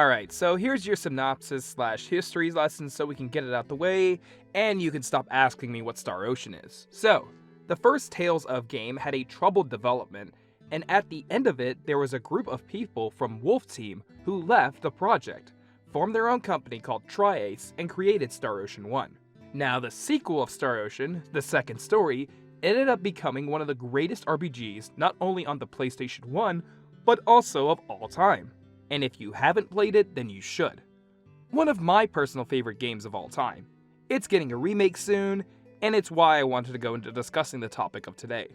Alright, so here's your synopsis slash history lesson so we can get it out the way, and you can stop asking me what Star Ocean is. So, the first Tales of game had a troubled development, and at the end of it, there was a group of people from Wolf Team who left the project, formed their own company called Tri-Ace, and created Star Ocean 1. Now, the sequel of Star Ocean, the second story, ended up becoming one of the greatest RPGs not only on the PlayStation 1, but also of all time. And if you haven't played it, then you should. One of my personal favorite games of all time. It's getting a remake soon, and it's why I wanted to go into discussing the topic of today.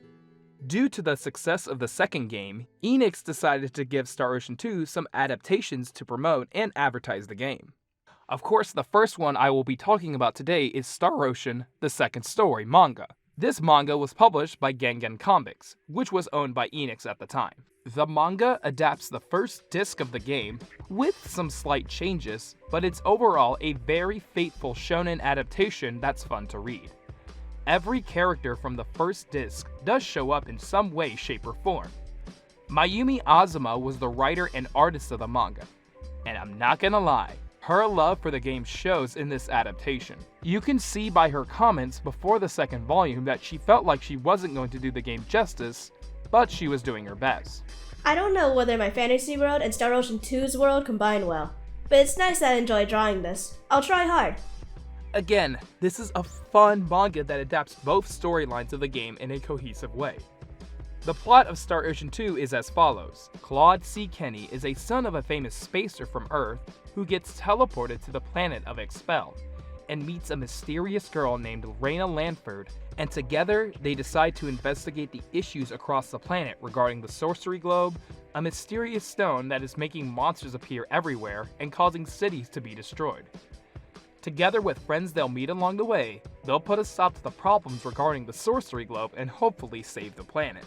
Due to the success of the second game, Enix decided to give Star Ocean 2 some adaptations to promote and advertise the game. Of course, the first one I will be talking about today is Star Ocean, the second story manga. This manga was published by Gengen Comics, which was owned by Enix at the time. The manga adapts the first disc of the game, with some slight changes, but it's overall a very faithful shonen adaptation that's fun to read. Every character from the first disc does show up in some way, shape, or form. Mayumi Azuma was the writer and artist of the manga, and I'm not gonna lie, her love for the game shows in this adaptation. You can see by her comments before the second volume that she felt like she wasn't going to do the game justice, but she was doing her best. I don't know whether my fantasy world and Star Ocean 2's world combine well, but it's nice that I enjoy drawing this. I'll try hard. Again, this is a fun manga that adapts both storylines of the game in a cohesive way. The plot of Star Ocean 2 is as follows. Cloude C. Kenny is a son of a famous spacer from Earth who gets teleported to the planet of Expel, and meets a mysterious girl named Rena Lanford, and together they decide to investigate the issues across the planet regarding the Sorcery Globe, a mysterious stone that is making monsters appear everywhere and causing cities to be destroyed. Together with friends they'll meet along the way, they'll put a stop to the problems regarding the Sorcery Globe and hopefully save the planet.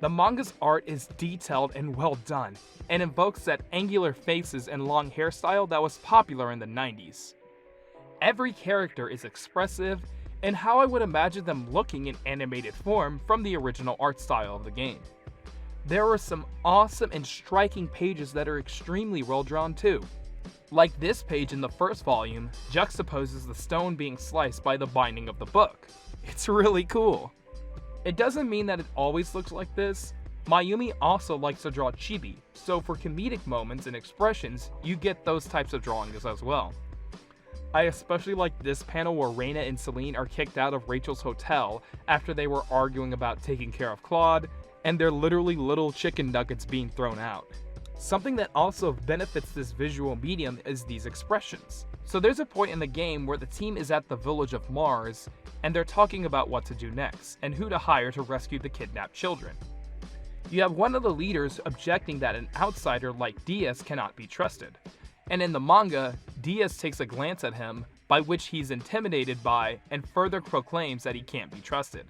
The manga's art is detailed and well done, and invokes that angular faces and long hairstyle that was popular in the 90s. Every character is expressive, and how I would imagine them looking in animated form from the original art style of the game. There are some awesome and striking pages that are extremely well drawn too. Like this page in the first volume, juxtaposes the stone being sliced by the binding of the book. It's really cool. It doesn't mean that it always looks like this. Mayumi also likes to draw chibi, so for comedic moments and expressions, you get those types of drawings as well. I especially like this panel where Rena and Celine are kicked out of Rachel's hotel after they were arguing about taking care of Cloude, and they're literally little chicken nuggets being thrown out. Something that also benefits this visual medium is these expressions. So there's a point in the game where the team is at the village of Mars, and they're talking about what to do next, and who to hire to rescue the kidnapped children. You have one of the leaders objecting that an outsider like Diaz cannot be trusted. And in the manga, Diaz takes a glance at him, by which he's intimidated by, and further proclaims that he can't be trusted.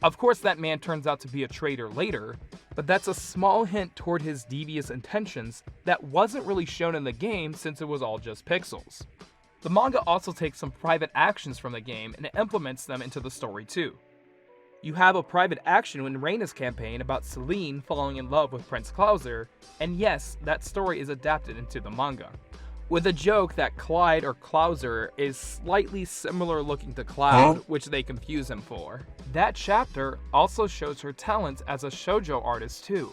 Of course that man turns out to be a traitor later, but that's a small hint toward his devious intentions that wasn't really shown in the game since it was all just pixels. The manga also takes some private actions from the game and implements them into the story too. You have a private action in Rena's campaign about Celine falling in love with Prince Clauser, and yes, that story is adapted into the manga. With a joke that Clyde or Clauser is slightly similar looking to Cloud, which they confuse him for. That chapter also shows her talents as a shoujo artist too,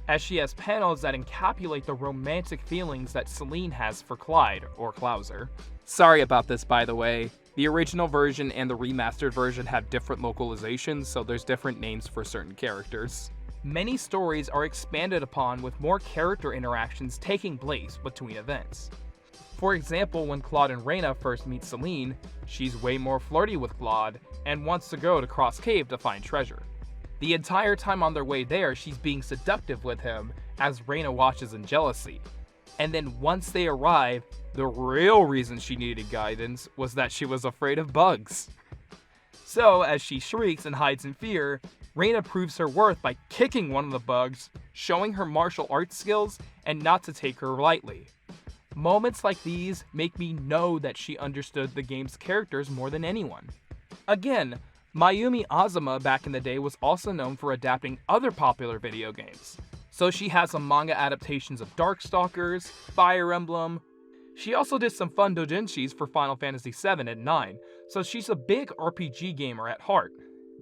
as she has panels that encapsulate the romantic feelings that Celine has for Clyde or Clauser. Sorry about this, by the way. The original version and the remastered version have different localizations, so there's different names for certain characters. Many stories are expanded upon with more character interactions taking place between events. For example, when Cloude and Rena first meet Celine, she's way more flirty with Cloude and wants to go to Cross Cave to find treasure. The entire time on their way there, she's being seductive with him as Rena watches in jealousy. And then once they arrive, the real reason she needed guidance was that she was afraid of bugs. So, as she shrieks and hides in fear, Rena proves her worth by kicking one of the bugs, showing her martial arts skills, and not to take her lightly. Moments like these make me know that she understood the game's characters more than anyone. Again, Mayumi Azuma back in the day was also known for adapting other popular video games. So she has some manga adaptations of Darkstalkers, Fire Emblem. She also did some fun doujinshis for Final Fantasy VII and 9, so she's a big RPG gamer at heart.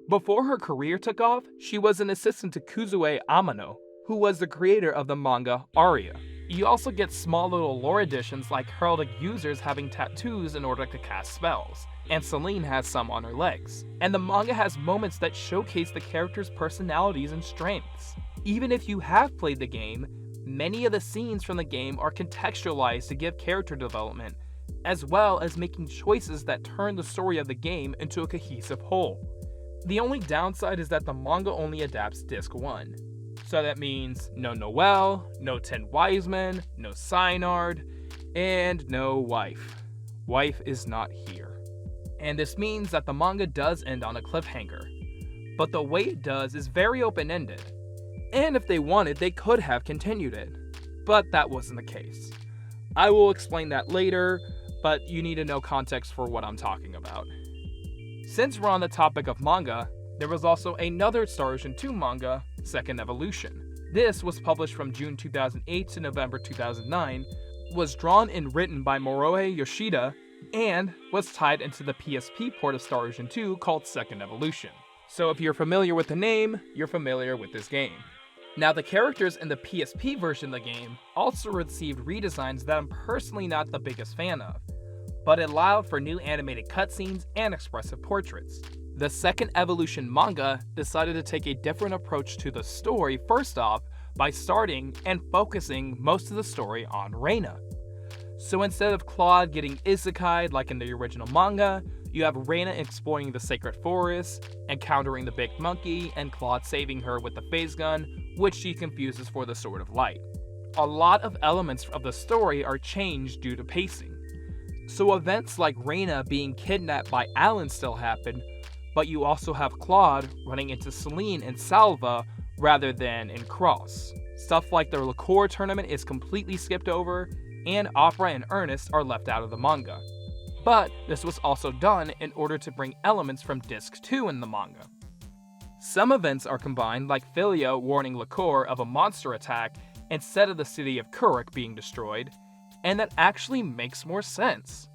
Before her career took off, she was an assistant to Kuzue Amano, who was the creator of the manga Aria. You also get small little lore additions like heraldic users having tattoos in order to cast spells, and Celine has some on her legs. And the manga has moments that showcase the characters' personalities and strengths. Even if you have played the game, many of the scenes from the game are contextualized to give character development, as well as making choices that turn the story of the game into a cohesive whole. The only downside is that the manga only adapts Disc 1. So that means no Noelle, no 10 Wise Men, no Synard, and no wife. Wife is not here. And this means that the manga does end on a cliffhanger. But the way it does is very open-ended. And if they wanted, they could have continued it. But that wasn't the case. I will explain that later, but you need to know context for what I'm talking about. Since we're on the topic of manga, there was also another Star Ocean 2 manga, Second Evolution. This was published from June 2008 to November 2009, was drawn and written by Moroe Yoshida, and was tied into the PSP port of Star Ocean 2 called Second Evolution. So if you're familiar with the name, you're familiar with this game. Now the characters in the PSP version of the game also received redesigns that I'm personally not the biggest fan of, but it allowed for new animated cutscenes and expressive portraits. The Second Evolution manga decided to take a different approach to the story first off by starting and focusing most of the story on Rena. So instead of Cloude getting isekai'd like in the original manga, you have Rena exploring the sacred forest, encountering the big monkey, and Cloude saving her with the phase gun, which she confuses for the Sword of Light. A lot of elements of the story are changed due to pacing. So events like Rena being kidnapped by Alan still happen, but you also have Cloude running into Celine and Salva rather than in Cross. Stuff like the liqueur tournament is completely skipped over, and Opera and Ernest are left out of the manga. But this was also done in order to bring elements from Disc 2 in the manga. Some events are combined, like Philia warning Liqueur of a monster attack instead of the city of Kurik being destroyed, and that actually makes more sense.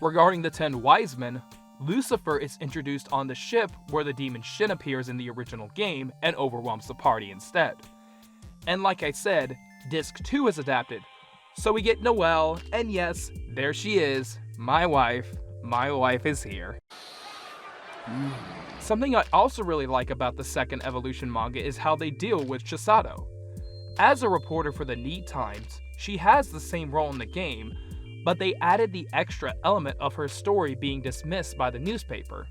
Regarding the 10 Wise Men, Lucifer is introduced on the ship where the demon Shin appears in the original game and overwhelms the party instead. And like I said, Disc 2 is adapted, so we get Noelle, and yes, there she is, my wife is here. Something I also really like about the Second Evolution manga is how they deal with Chisato. As a reporter for the Need Times, she has the same role in the game, but they added the extra element of her story being dismissed by the newspaper.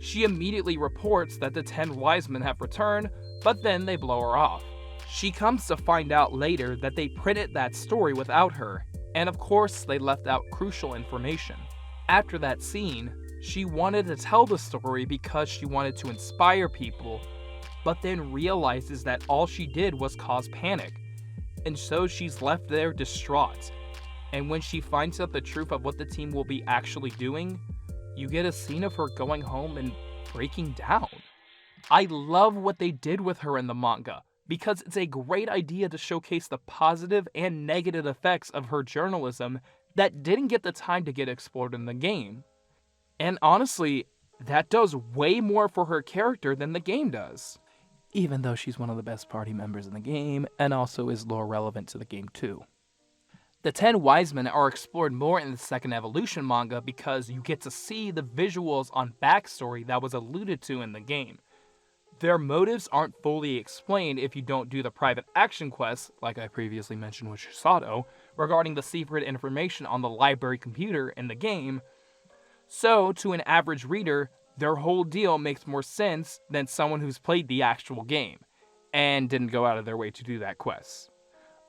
She immediately reports that the 10 Wise Men have returned, but then they blow her off. She comes to find out later that they printed that story without her, and of course they left out crucial information. After that scene, she wanted to tell the story because she wanted to inspire people, but then realizes that all she did was cause panic, and so she's left there distraught. And when she finds out the truth of what the team will be actually doing, you get a scene of her going home and breaking down. I love what they did with her in the manga, because it's a great idea to showcase the positive and negative effects of her journalism that didn't get the time to get explored in the game. And honestly, that does way more for her character than the game does. Even though she's one of the best party members in the game, and also is lore relevant to the game too. The 10 Wise Men are explored more in the Second Evolution manga because you get to see the visuals on backstory that was alluded to in the game. Their motives aren't fully explained if you don't do the private action quests, like I previously mentioned with Chisato, regarding the secret information on the library computer in the game. So, to an average reader, their whole deal makes more sense than someone who's played the actual game, and didn't go out of their way to do that quest.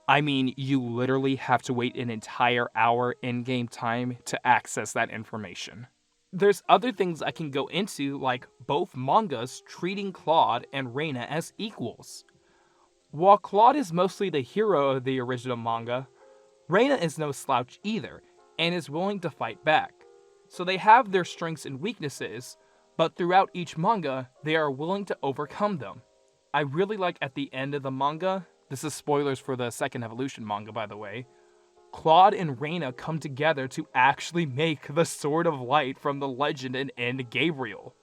I mean, you literally have to wait an entire hour in-game time to access that information. There's other things I can go into, like both mangas treating Cloude and Rena as equals. While Cloude is mostly the hero of the original manga, Rena is no slouch either, and is willing to fight back. So they have their strengths and weaknesses, but throughout each manga, they are willing to overcome them. I really like at the end of the manga, this is spoilers for the second Evolution manga, by the way, Cloude and Rena come together to actually make the Sword of Light from the legend and end Gabriel,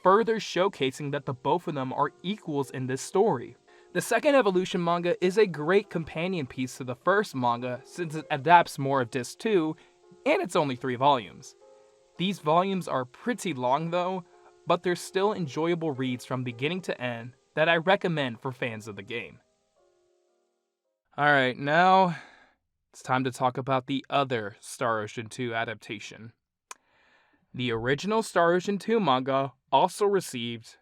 further showcasing that the both of them are equals in this story. The second Evolution manga is a great companion piece to the first manga since it adapts more of Disc 2, and it's only 3 volumes. These volumes are pretty long though, but they're still enjoyable reads from beginning to end that I recommend for fans of the game. Alright, now it's time to talk about the other Star Ocean 2 adaptation. The original Star Ocean 2 manga also received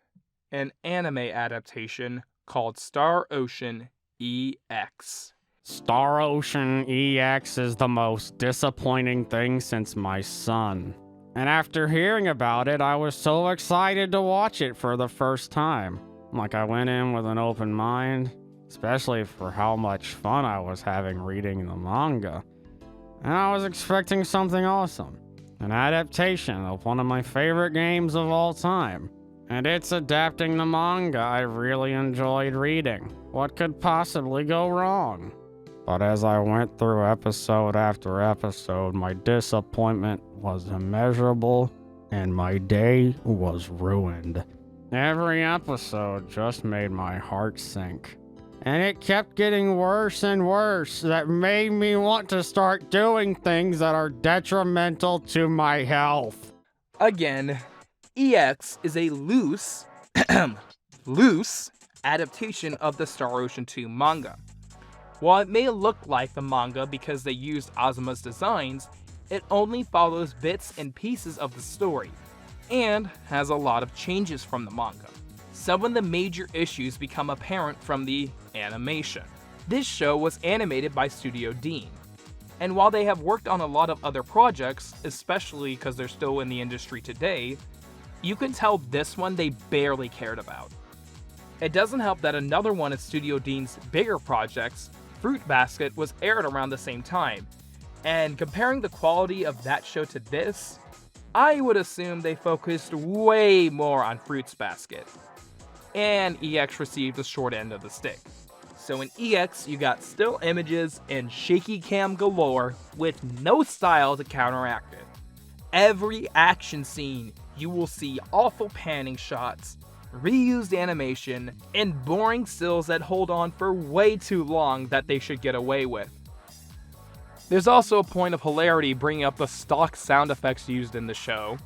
an anime adaptation called Star Ocean EX. Star Ocean EX is the most disappointing thing since my son. And after hearing about it, I was so excited to watch it for the first time. I went in with an open mind, especially for how much fun I was having reading the manga. And I was expecting something awesome. An adaptation of one of my favorite games of all time. And it's adapting the manga I really enjoyed reading. What could possibly go wrong? But as I went through episode after episode, my disappointment was immeasurable, and my day was ruined. Every episode just made my heart sink. And it kept getting worse and worse, that made me want to start doing things that are detrimental to my health. Again, EX is a loose adaptation of the Star Ocean 2 manga. While it may look like the manga because they used Azuma's designs, it only follows bits and pieces of the story, and has a lot of changes from the manga. Some of the major issues become apparent from the animation. This show was animated by Studio Dean, and while they have worked on a lot of other projects, especially because they're still in the industry today, you can tell this one they barely cared about. It doesn't help that another one of Studio Dean's bigger projects, Fruit Basket, was aired around the same time, and comparing the quality of that show to this, I would assume they focused way more on Fruits Basket. And EX received the short end of the stick. So in EX, you got still images and shaky cam galore with no style to counteract it. Every action scene, you will see awful panning shots, reused animation, and boring stills that hold on for way too long that they should get away with. There's also a point of hilarity bringing up the stock sound effects used in the show.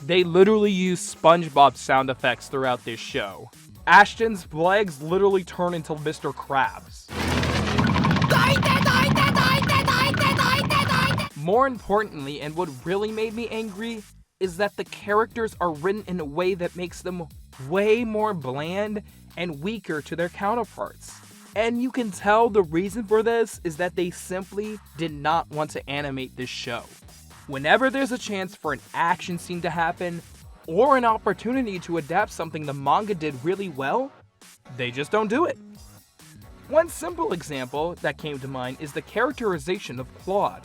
They literally use SpongeBob sound effects throughout this show. Ashton's legs literally turn into Mr. Krabs. More importantly, and what really made me angry, is that the characters are written in a way that makes them way more bland and weaker to their counterparts. And you can tell the reason for this is that they simply did not want to animate this show. Whenever there's a chance for an action scene to happen, or an opportunity to adapt something the manga did really well, they just don't do it. One simple example that came to mind is the characterization of Cloude.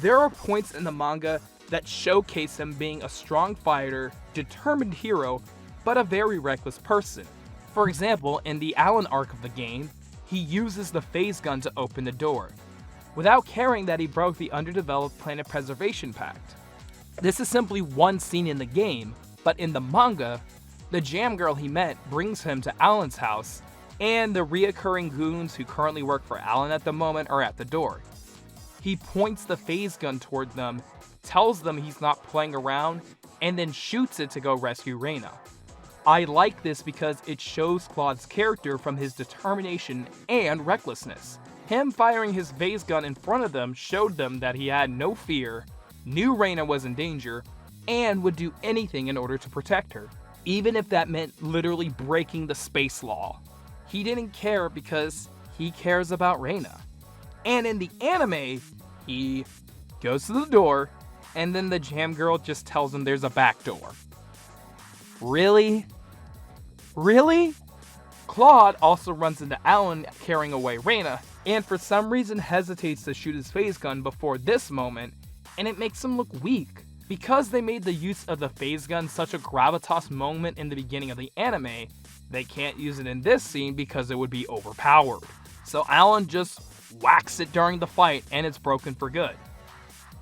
There are points in the manga that showcase him being a strong fighter, determined hero, but a very reckless person. For example, in the Alan arc of the game, he uses the phase gun to open the door, without caring that he broke the underdeveloped Planet Preservation Pact. This is simply one scene in the game, but in the manga, the jam girl he met brings him to Alan's house, and the reoccurring goons who currently work for Alan at the moment are at the door. He points the phase gun toward them, tells them he's not playing around, and then shoots it to go rescue Rena. I like this because it shows Cloude's character from his determination and recklessness. Him firing his phase gun in front of them showed them that he had no fear, knew Rena was in danger, and would do anything in order to protect her, even if that meant literally breaking the space law. He didn't care because he cares about Rena. And in the anime, he goes to the door, and then the jam girl just tells him there's a back door. Really? Really? Cloude also runs into Alan carrying away Rena, and for some reason hesitates to shoot his phase gun before this moment, and it makes him look weak. Because they made the use of the phase gun such a gravitas moment in the beginning of the anime, They can't use it in this scene because it would be overpowered. So Alan just whacks it during the fight and it's broken for good.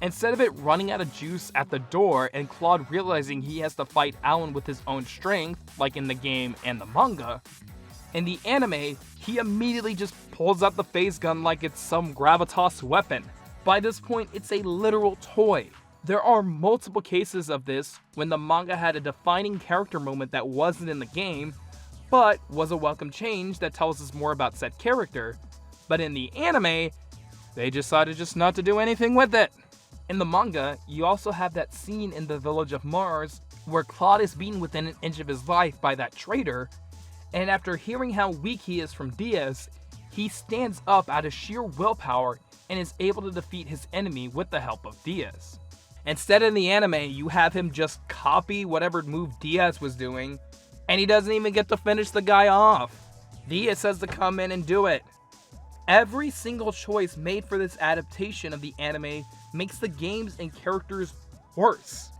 Instead of it running out of juice at the door and Cloude realizing he has to fight Alan with his own strength, like in the game and the manga, in the anime, he immediately just pulls out the phase gun like it's some gravitas weapon. By this point, it's a literal toy. There are multiple cases of this when the manga had a defining character moment that wasn't in the game, but was a welcome change that tells us more about said character. But in the anime, they decided just not to do anything with it. In the manga, you also have that scene in the village of Mars where Cloude is beaten within an inch of his life by that traitor, and after hearing how weak he is from Diaz, he stands up out of sheer willpower and is able to defeat his enemy with the help of Diaz. Instead, in the anime, you have him just copy whatever move Diaz was doing, and he doesn't even get to finish the guy off. Diaz has to come in and do it. Every single choice made for this adaptation of the anime makes the games and characters worse.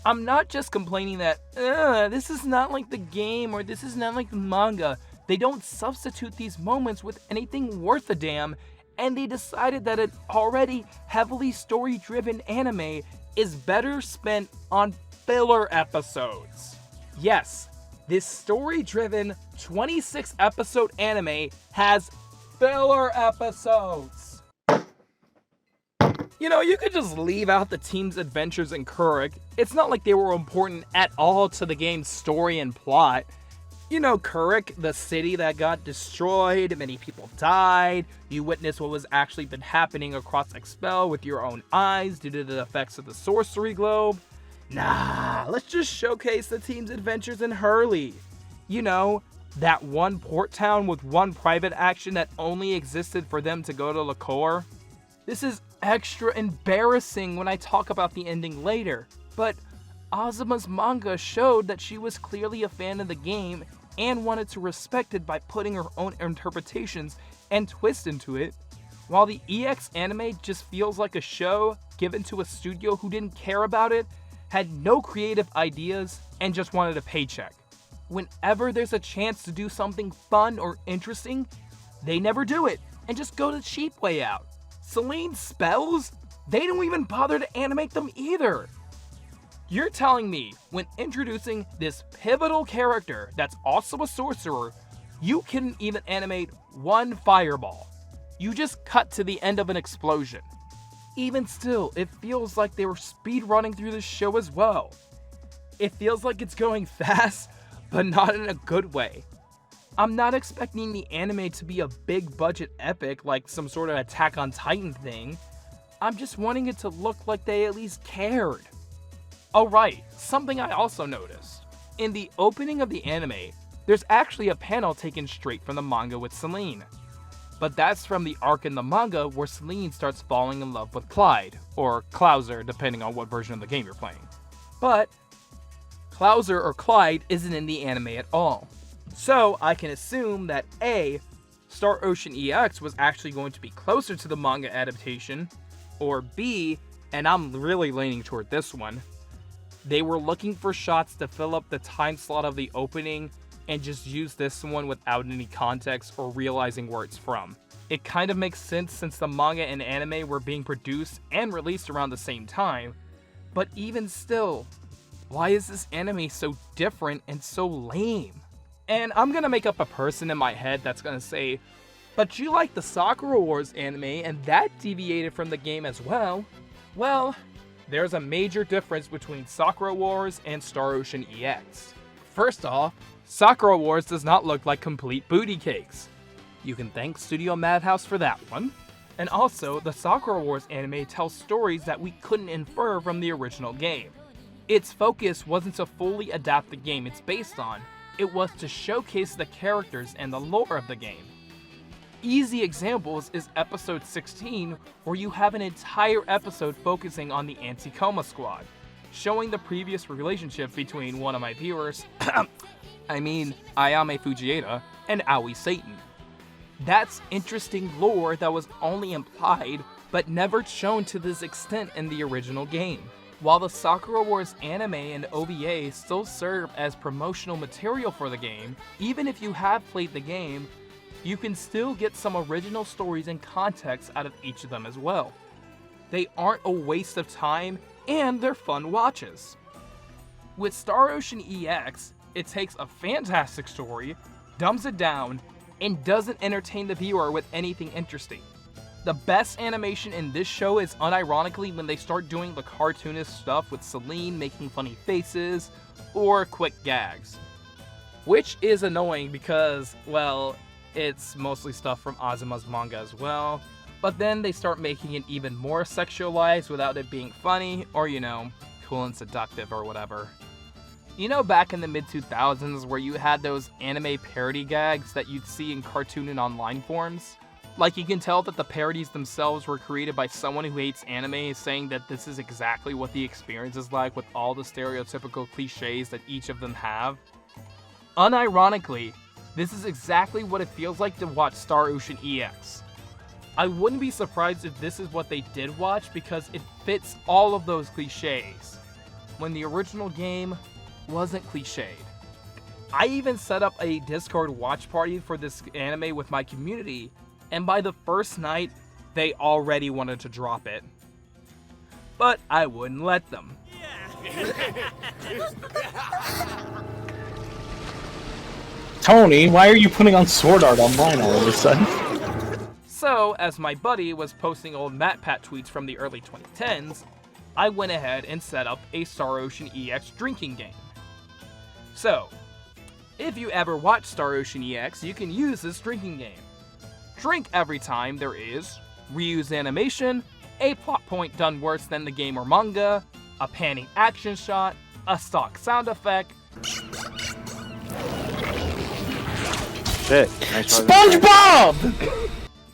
I'm not just complaining that, this is not like the game or this is not like the manga. They don't substitute these moments with anything worth a damn, and they decided that an already heavily story-driven anime is better spent on filler episodes. Yes, this story-driven 26-episode anime has filler episodes. You know, you could just leave out the team's adventures in Kurai. It's not like they were important at all to the game's story and plot. You know, Kurai, the city that got destroyed, many people died, you witnessed what was actually been happening across Expel with your own eyes due to the effects of the sorcery globe. Nah, let's just showcase the team's adventures in Hurley. You know, that one port town with one private action that only existed for them to go to Liquor. This is extra embarrassing when I talk about the ending later, but Azuma's manga showed that she was clearly a fan of the game and wanted to respect it by putting her own interpretations and twist into it, while the EX anime just feels like a show given to a studio who didn't care about it, had no creative ideas, and just wanted a paycheck. Whenever there's a chance to do something fun or interesting, they never do it and just go the cheap way out. Celine's spells? They don't even bother to animate them either. You're telling me, when introducing this pivotal character that's also a sorcerer, you couldn't even animate one fireball. You just cut to the end of an explosion. Even still, it feels like they were speedrunning through this show as well. It feels like it's going fast, but not in a good way. I'm not expecting the anime to be a big budget epic like some sort of Attack on Titan thing. I'm just wanting it to look like they at least cared. Oh right, something I also noticed. In the opening of the anime, there's actually a panel taken straight from the manga with Celine. But that's from the arc in the manga where Celine starts falling in love with Clyde, or Clouser depending on what version of the game you're playing. But Clouser or Clyde isn't in the anime at all. So I can assume that A, Star Ocean EX was actually going to be closer to the manga adaptation, or B, and I'm really leaning toward this one, they were looking for shots to fill up the time slot of the opening and just use this one without any context or realizing where it's from. It kind of makes sense since the manga and anime were being produced and released around the same time, but even still, why is this anime so different and so lame? And I'm gonna make up a person in my head that's gonna say, but you like the Sakura Wars anime and that deviated from the game as well. Well, there's a major difference between Sakura Wars and Star Ocean EX. First off, Sakura Wars does not look like complete booty cakes. You can thank Studio Madhouse for that one. And also, the Sakura Wars anime tells stories that we couldn't infer from the original game. Its focus wasn't to fully adapt the game it's based on, it was to showcase the characters and the lore of the game. Easy examples is episode 16, where you have an entire episode focusing on the Anti-Coma Squad, showing the previous relationship between one of my viewers, Ayame Fujieda, and Aoi Satan. That's interesting lore that was only implied, but never shown to this extent in the original game. While the Sakura Wars anime and OVA still serve as promotional material for the game, even if you have played the game, you can still get some original stories and context out of each of them as well. They aren't a waste of time, and they're fun watches. With Star Ocean EX, it takes a fantastic story, dumbs it down, and doesn't entertain the viewer with anything interesting. The best animation in this show is unironically when they start doing the cartoonist stuff with Celine making funny faces or quick gags. Which is annoying because, well, it's mostly stuff from Azuma's manga as well, but then they start making it even more sexualized without it being funny or, cool and seductive or whatever. Back in the mid-2000s where you had those anime parody gags that you'd see in cartoon and online forms? Like, you can tell that the parodies themselves were created by someone who hates anime, saying that this is exactly what the experience is like with all the stereotypical cliches that each of them have. Unironically, this is exactly what it feels like to watch Star Ocean EX. I wouldn't be surprised if this is what they did watch because it fits all of those cliches, when the original game wasn't cliched. I even set up a Discord watch party for this anime with my community, and by the first night, they already wanted to drop it. But I wouldn't let them. Tony, why are you putting on Sword Art Online all of a sudden? So, as my buddy was posting old MatPat tweets from the early 2010s, I went ahead and set up a Star Ocean EX drinking game. So, if you ever watch Star Ocean EX, you can use this drinking game. Drink every time there is reused animation, a plot point done worse than the game or manga, a panning action shot, a stock sound effect, Shit. SpongeBob!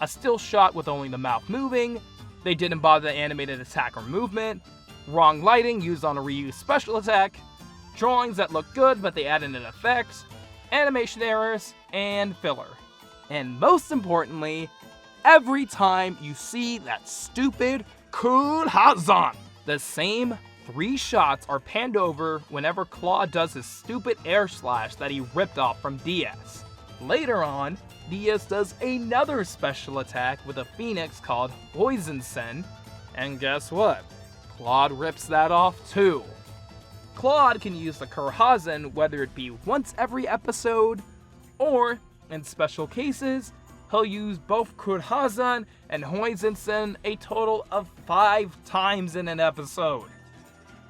a still shot with only the mouth moving, they didn't bother the animated attack or movement, wrong lighting used on a reused special attack, drawings that look good but they added an effect, animation errors, and filler. And most importantly, every time you see that stupid Kurai, the same 3 shots are panned over whenever Cloude does his stupid air slash that he ripped off from Diaz. Later on, Diaz does another special attack with a phoenix called Poison-sen, and guess what? Cloude rips that off too. Cloude can use the Kurai whether it be once every episode, or, in special cases, he'll use both Kurai and Poison-sen a total of 5 times in an episode.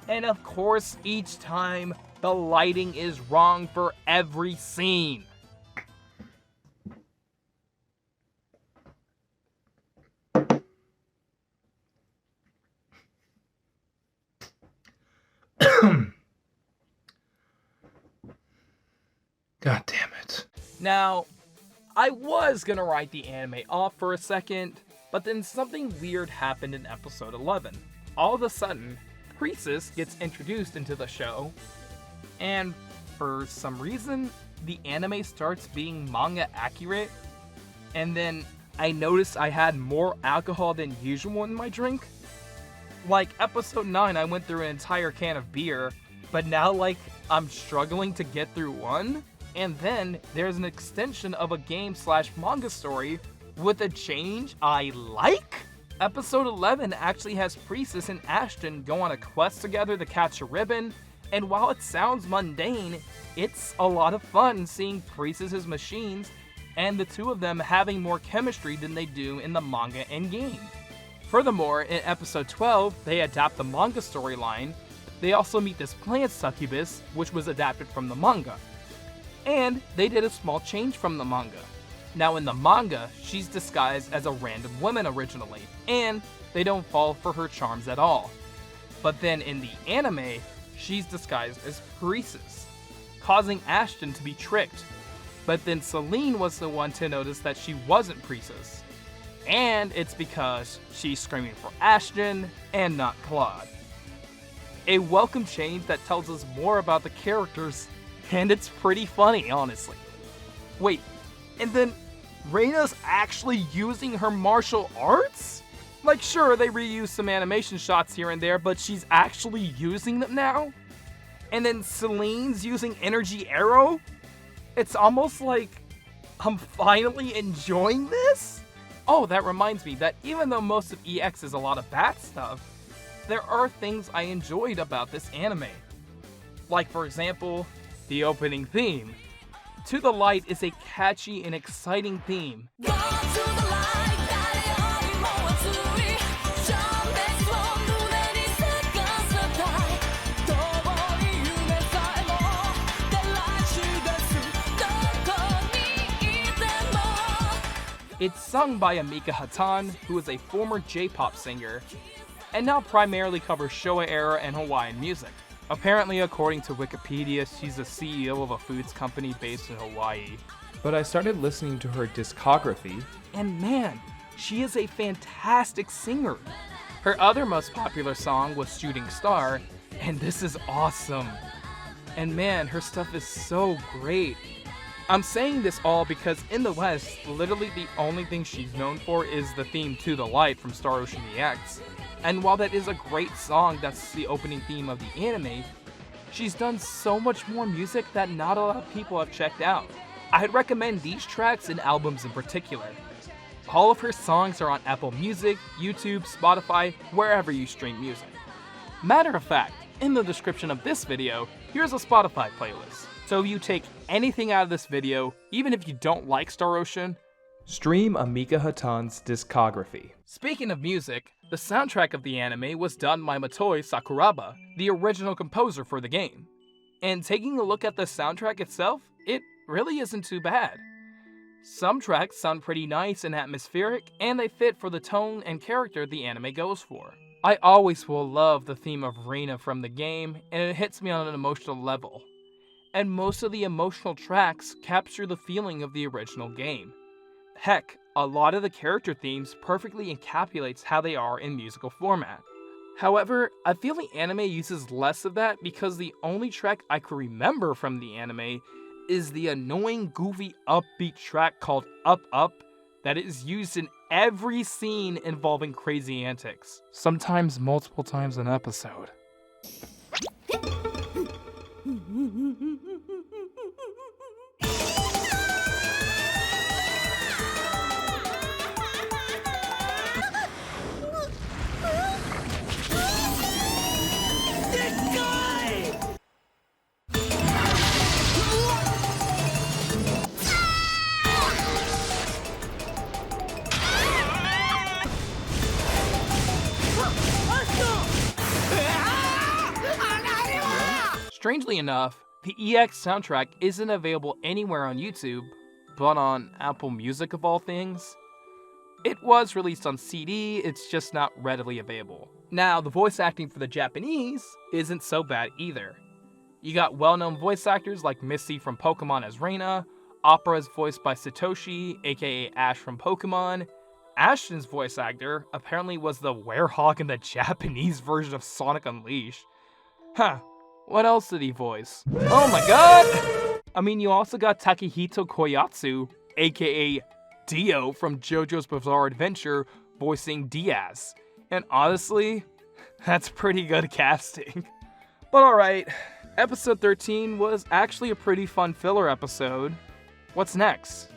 And of course, each time, the lighting is wrong for every scene. God damn it. Now, I was gonna write the anime off for a second, but then something weird happened in episode 11. All of a sudden, Priestess gets introduced into the show, and for some reason, the anime starts being manga accurate, and then I noticed I had more alcohol than usual in my drink. Like, episode 9, I went through an entire can of beer, but now, I'm struggling to get through one? And then, there's an extension of a game/manga story with a change I like? Episode 11 actually has Priestess and Ashton go on a quest together to catch a ribbon, and while it sounds mundane, it's a lot of fun seeing Priestess's machines and the two of them having more chemistry than they do in the manga and game. Furthermore, in episode 12, they adapt the manga storyline. They also meet this plant succubus, which was adapted from the manga. And they did a small change from the manga. Now in the manga, she's disguised as a random woman originally, and they don't fall for her charms at all. But then in the anime, she's disguised as Priestess, causing Ashton to be tricked. But then Celine was the one to notice that she wasn't Priestess. And it's because she's screaming for Ashton and not Cloude. A welcome change that tells us more about the characters, and it's pretty funny, honestly. Wait, and then Rena's actually using her martial arts? Like, sure, they reuse some animation shots here and there, but she's actually using them now? And then Celine's using Energy Arrow? It's almost like I'm finally enjoying this? Oh, that reminds me that even though most of EX is a lot of bad stuff, there are things I enjoyed about this anime. Like, for example, the opening theme. To the Light is a catchy and exciting theme. It's sung by Amika Hatan, who is a former J-pop singer, and now primarily covers Showa era and Hawaiian music. Apparently, according to Wikipedia, she's the CEO of a foods company based in Hawaii. But I started listening to her discography, And man, she is a fantastic singer. Her other most popular song was Shooting Star, and this is awesome. And man, her stuff is so great. I'm saying this all because in the West, literally the only thing she's known for is the theme To the Light from Star Ocean EX. And while that is a great song that's the opening theme of the anime, she's done so much more music that not a lot of people have checked out. I'd recommend these tracks and albums in particular. All of her songs are on Apple Music, YouTube, Spotify, wherever you stream music. Matter of fact, in the description of this video, here's a Spotify playlist. So if you take anything out of this video, even if you don't like Star Ocean, stream Amika Hatan's discography. Speaking of music, the soundtrack of the anime was done by Motoi Sakuraba, the original composer for the game. And taking a look at the soundtrack itself, it really isn't too bad. Some tracks sound pretty nice and atmospheric, and they fit for the tone and character the anime goes for. I always will love the theme of Rena from the game, and it hits me on an emotional level. And most of the emotional tracks capture the feeling of the original game. Heck, a lot of the character themes perfectly encapsulates how they are in musical format. However, I feel the anime uses less of that because the only track I can remember from the anime is the annoying, goofy, upbeat track called Up Up that is used in every scene involving crazy antics, sometimes multiple times an episode. Strangely enough, the EX soundtrack isn't available anywhere on YouTube, but on Apple Music of all things. It was released on CD, it's just not readily available. Now, the voice acting for the Japanese isn't so bad either. You got well-known voice actors like Misty from Pokemon as Rena, Opera is voiced by Satoshi, aka Ash from Pokemon. Ashton's voice actor apparently was the werehog in the Japanese version of Sonic Unleashed. Huh. What else did he voice? Oh my god! I mean, you also got Takehito Koyatsu, aka Dio from JoJo's Bizarre Adventure, voicing Diaz. And honestly, that's pretty good casting. But alright, episode 13 was actually a pretty fun filler episode. What's next?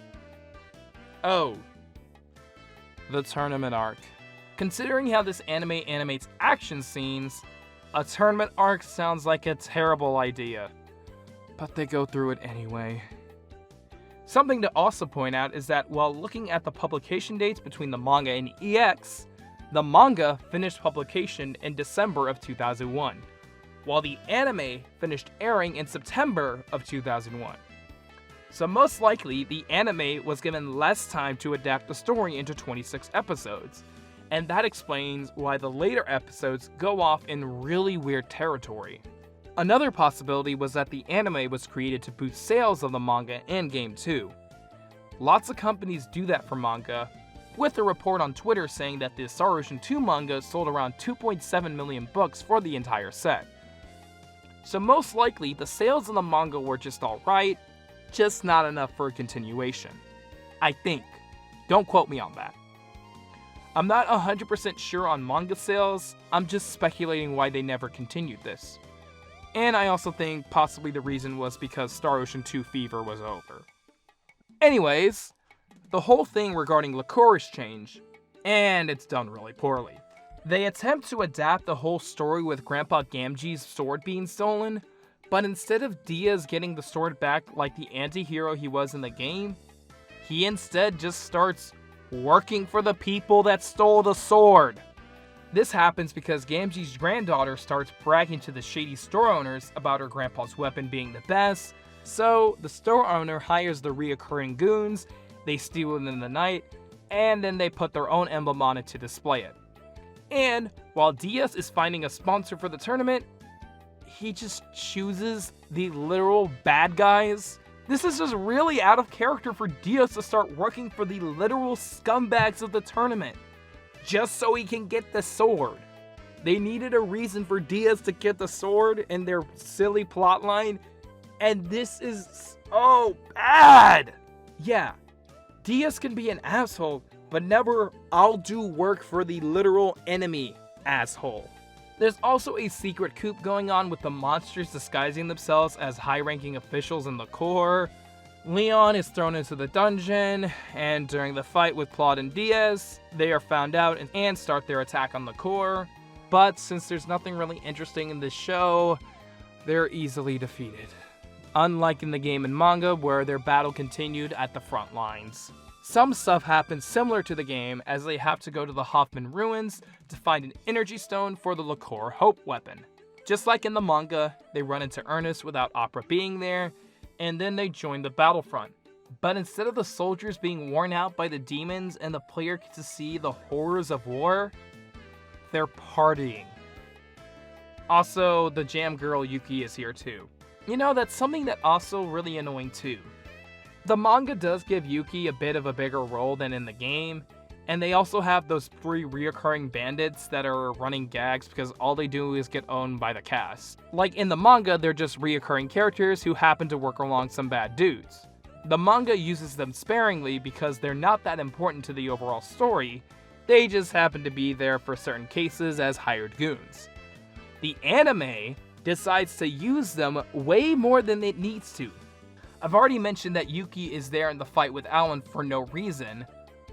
Oh, the tournament arc. Considering how this anime animates action scenes, a tournament arc sounds like a terrible idea, but they go through it anyway. Something to also point out is that while looking at the publication dates between the manga and EX, the manga finished publication in December of 2001, while the anime finished airing in September of 2001. So most likely, the anime was given less time to adapt the story into 26 episodes, and that explains why the later episodes go off in really weird territory. Another possibility was that the anime was created to boost sales of the manga and game too. Lots of companies do that for manga, with a report on Twitter saying that the Star Ocean 2 manga sold around 2.7 million books for the entire set. So most likely, the sales of the manga were just alright, just not enough for a continuation. I think. Don't quote me on that. I'm not 100% sure on manga sales, I'm just speculating why they never continued this. And I also think possibly the reason was because Star Ocean 2 fever was over. Anyways, the whole thing regarding Licorice changed, and it's done really poorly. They attempt to adapt the whole story with Grandpa Gamgee's sword being stolen, but instead of Diaz getting the sword back like the anti-hero he was in the game, he instead just starts working for the people that stole the sword. This happens because Gamgee's granddaughter starts bragging to the shady store owners about her grandpa's weapon being the best, so the store owner hires the reoccurring goons, they steal it in the night, and then they put their own emblem on it to display it. And while Diaz is finding a sponsor for the tournament, he just chooses the literal bad guys. This is just really out of character for Diaz to start working for the literal scumbags of the tournament, just so he can get the sword. They needed a reason for Diaz to get the sword in their silly plotline, and this is so bad. Yeah, Diaz can be an asshole, but never "I'll do work for the literal enemy" asshole. There's also a secret coup going on with the monsters disguising themselves as high-ranking officials in the Corps. Leon is thrown into the dungeon, and during the fight with Cloude and Diaz, they are found out and start their attack on the Corps. But since there's nothing really interesting in this show, they're easily defeated. Unlike in the game and manga, where their battle continued at the front lines. Some stuff happens similar to the game, as they have to go to the Hoffman ruins to find an energy stone for the Liqueur Hope weapon. Just like in the manga, they run into Ernest without Opera being there, and then they join the battlefront. But instead of the soldiers being worn out by the demons and the player gets to see the horrors of war, they're partying. Also, the jam girl Yuki is here too. You know, that's something that also really annoying too. The manga does give Yuki a bit of a bigger role than in the game, and they also have those 3 reoccurring bandits that are running gags because all they do is get owned by the cast. Like in the manga, they're just reoccurring characters who happen to work along some bad dudes. The manga uses them sparingly because they're not that important to the overall story, they just happen to be there for certain cases as hired goons. The anime decides to use them way more than it needs to. I've already mentioned that Yuki is there in the fight with Alan for no reason,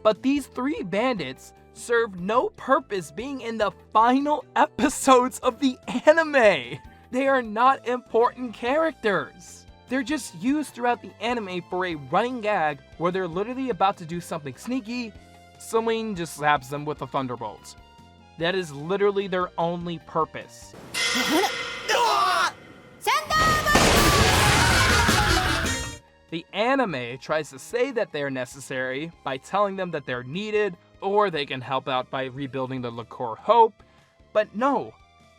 but these 3 bandits serve no purpose being in the final episodes of the anime. They are not important characters. They're just used throughout the anime for a running gag where they're literally about to do something sneaky, Celine just slaps them with a thunderbolt. That is literally their only purpose. The anime tries to say that they're necessary by telling them that they're needed, or they can help out by rebuilding the Liqueur Hope, but no,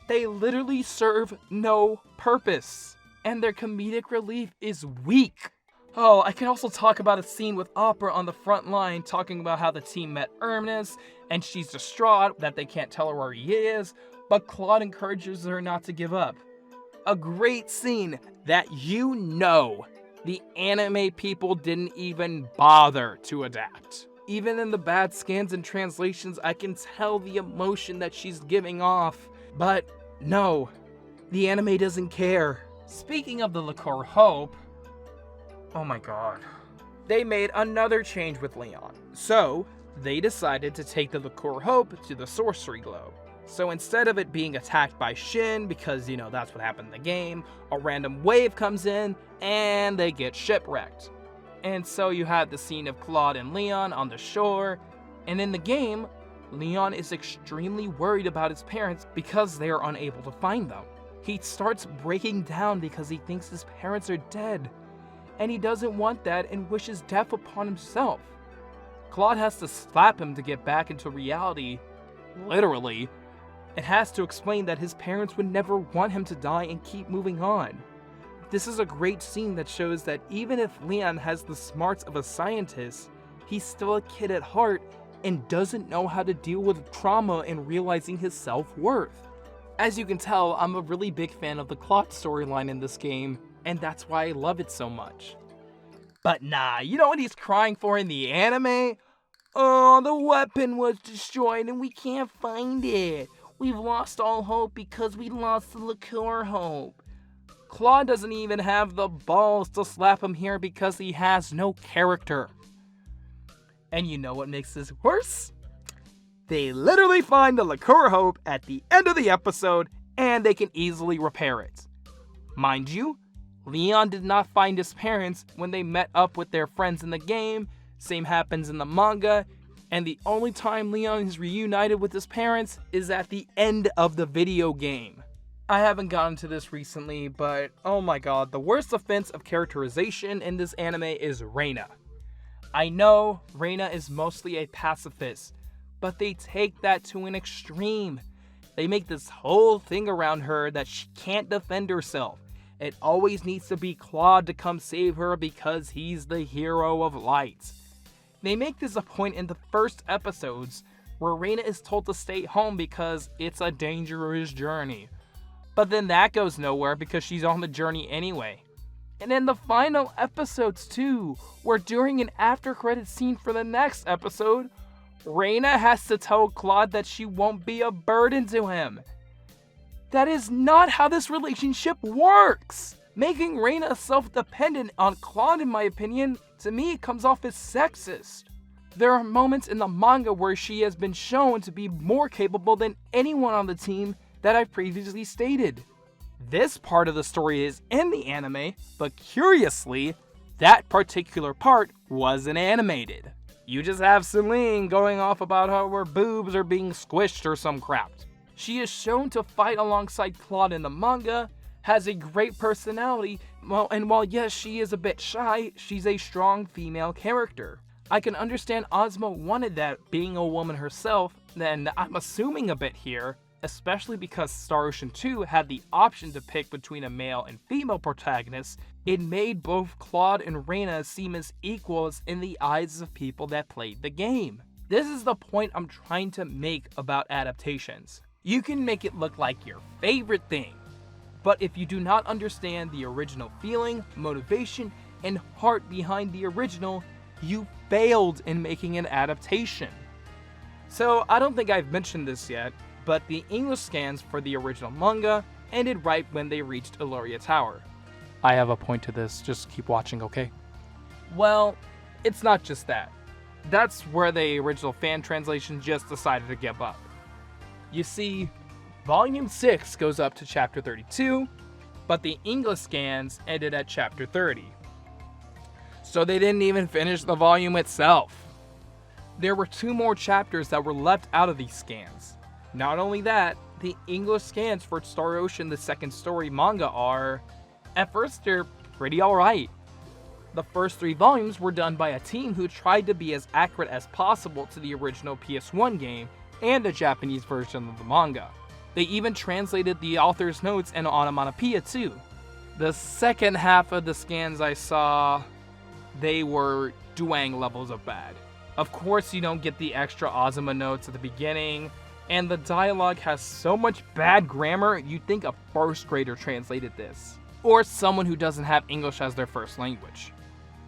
they literally serve no purpose, and their comedic relief is weak. Oh, I can also talk about a scene with Opera on the front line talking about how the team met Ernest, and she's distraught that they can't tell her where he is, but Cloude encourages her not to give up. A great scene that the anime people didn't even bother to adapt. Even in the bad scans and translations, I can tell the emotion that she's giving off. But no, the anime doesn't care. Speaking of the Liqueur Hope, oh my god. They made another change with Leon. So, they decided to take the Liqueur Hope to the Sorcery Globe. So instead of it being attacked by Shin, because, that's what happened in the game, a random wave comes in, and they get shipwrecked. And so you have the scene of Cloude and Leon on the shore, and in the game, Leon is extremely worried about his parents because they are unable to find them. He starts breaking down because he thinks his parents are dead, and he doesn't want that and wishes death upon himself. Cloude has to slap him to get back into reality, literally. It has to explain that his parents would never want him to die and keep moving on. This is a great scene that shows that even if Leon has the smarts of a scientist, he's still a kid at heart and doesn't know how to deal with trauma and realizing his self-worth. As you can tell, I'm a really big fan of the Cloude storyline in this game, and that's why I love it so much. But nah, you know what he's crying for in the anime? Oh, the weapon was destroyed and we can't find it. We've lost all hope because we lost the liqueur hope. Cloude doesn't even have the balls to slap him here because he has no character. And you know what makes this worse? They literally find the liqueur hope at the end of the episode and they can easily repair it. Mind you, Leon did not find his parents when they met up with their friends in the game. Same happens in the manga, and the only time Leon is reunited with his parents is at the end of the video game. I haven't gotten to this recently, but oh my god, the worst offense of characterization in this anime is Rena. I know Rena is mostly a pacifist, but they take that to an extreme. They make this whole thing around her that she can't defend herself. It always needs to be Cloude to come save her because he's the hero of light. They make this a point in the first episodes where Rena is told to stay home because it's a dangerous journey. But then that goes nowhere because she's on the journey anyway. And in the final episodes too, where during an after credit scene for the next episode, Rena has to tell Cloude that she won't be a burden to him. That is not how this relationship works! Making Rena self-dependent on Cloude, in my opinion, to me it comes off as sexist. There are moments in the manga where she has been shown to be more capable than anyone on the team that I've previously stated. This part of the story is in the anime, but curiously, that particular part wasn't animated. You just have Celine going off about how her boobs are being squished or some crap. She is shown to fight alongside Cloude in the manga, has a great personality, and while yes, she is a bit shy, she's a strong female character. I can understand Azuma wanted that being a woman herself, and I'm assuming a bit here, especially because Star Ocean 2 had the option to pick between a male and female protagonist. It made both Cloude and Rena seem as equals in the eyes of people that played the game. This is the point I'm trying to make about adaptations. You can make it look like your favorite thing, but if you do not understand the original feeling, motivation, and heart behind the original, you failed in making an adaptation. So I don't think I've mentioned this yet, but the English scans for the original manga ended right when they reached Illyria Tower. I have a point to this, just keep watching, okay? Well, it's not just that. That's where the original fan translation just decided to give up. You see, Volume 6 goes up to Chapter 32, but the English scans ended at Chapter 30. So they didn't even finish the volume itself. There were 2 more chapters that were left out of these scans. Not only that, the English scans for Star Ocean the Second Story manga are, at first, they're pretty alright. The first 3 volumes were done by a team who tried to be as accurate as possible to the original PS1 game and a Japanese version of the manga. They even translated the author's notes and onomatopoeia too. The second half of the scans I saw, they were Duang levels of bad. Of course, you don't get the extra Azuma notes at the beginning, and the dialogue has so much bad grammar you'd think a first grader translated this, or someone who doesn't have English as their first language.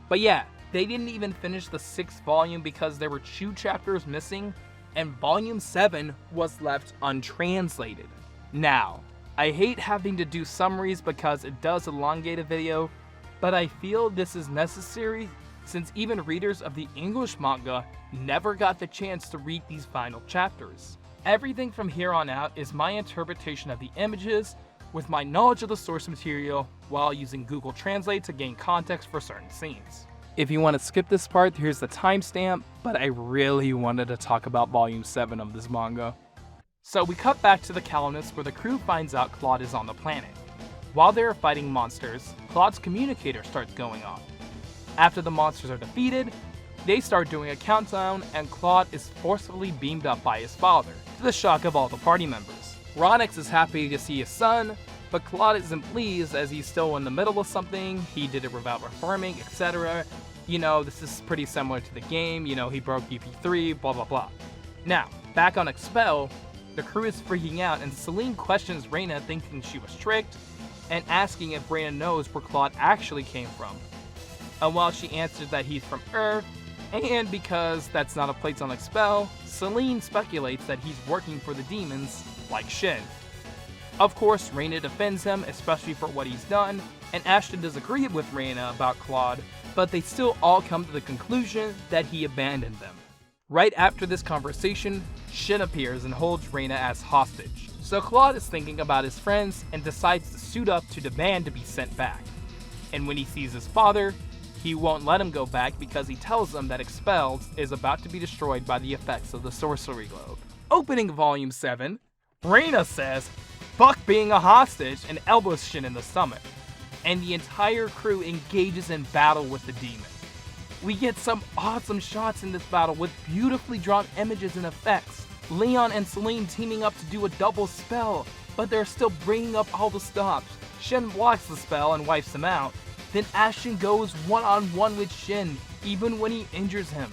But yeah, they didn't even finish the 6th volume because there were 2 chapters missing, and Volume 7 was left untranslated. Now, I hate having to do summaries because it does elongate a video, but I feel this is necessary since even readers of the English manga never got the chance to read these final chapters. Everything from here on out is my interpretation of the images with my knowledge of the source material while using Google Translate to gain context for certain scenes. If you want to skip this part, here's the timestamp, but I really wanted to talk about Volume 7 of this manga. So we cut back to the colonists where the crew finds out Cloude is on the planet. While they are fighting monsters, Cloude's communicator starts going off. After the monsters are defeated, they start doing a countdown and Cloude is forcefully beamed up by his father, to the shock of all the party members. Ronix is happy to see his son, but Cloude isn't pleased as he's still in the middle of something. He did it without reforming, etc. You know, this is pretty similar to the game, you know, he broke UP3, blah blah blah. Now, back on Expel, the crew is freaking out and Celine questions Rena thinking she was tricked, and asking if Rena knows where Cloude actually came from. And while she answers that he's from Earth, And because that's not a place on Expel, Celine speculates that he's working for the demons, like Shin. Of course, Rena defends him, especially for what he's done, and Ashton does agree with Rena about Cloude, but they still all come to the conclusion that he abandoned them. Right after this conversation, Shin appears and holds Rena as hostage. So Cloude is thinking about his friends and decides to suit up to demand to be sent back. And when he sees his father, he won't let him go back because he tells him that Expelled is about to be destroyed by the effects of the sorcery globe. Opening volume 7, Rena says, "Fuck being a hostage," and elbows Shin in the stomach. And the entire crew engages in battle with the demon. We get some awesome shots in this battle with beautifully drawn images and effects. Leon and Celine teaming up to do a double spell, but they're still bringing up all the stops. Shin blocks the spell and wipes him out. Then Ashton goes one-on-one with Shin, even when he injures him.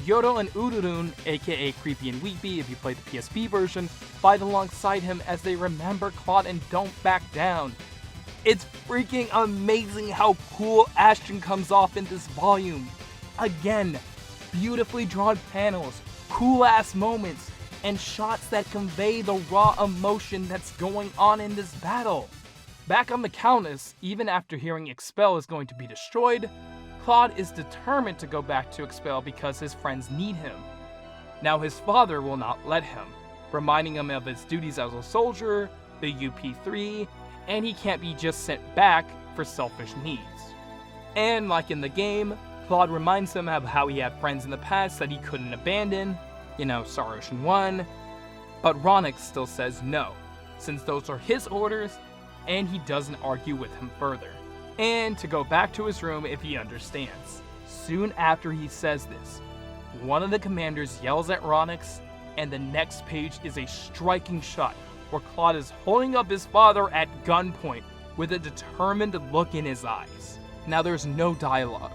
Yoro and Ururun, aka Creepy and Weepy if you play the PSP version, fight alongside him as they remember Cloude and don't back down. It's freaking amazing how cool Ashton comes off in this volume. Again, beautifully drawn panels, cool ass moments, and shots that convey the raw emotion that's going on in this battle. Back on the Countess, even after hearing Expel is going to be destroyed, Cloude is determined to go back to Expel because his friends need him. Now his father will not let him, reminding him of his duties as a soldier, the UP3, and he can't be just sent back for selfish needs. And like in the game, Cloude reminds him of how he had friends in the past that he couldn't abandon, Star Ocean 1, but Ronix still says no, since those are his orders, and he doesn't argue with him further. And to go back to his room if he understands. Soon after he says this, one of the commanders yells at Ronix, and the next page is a striking shot where Cloude is holding up his father at gunpoint with a determined look in his eyes. Now there's no dialogue,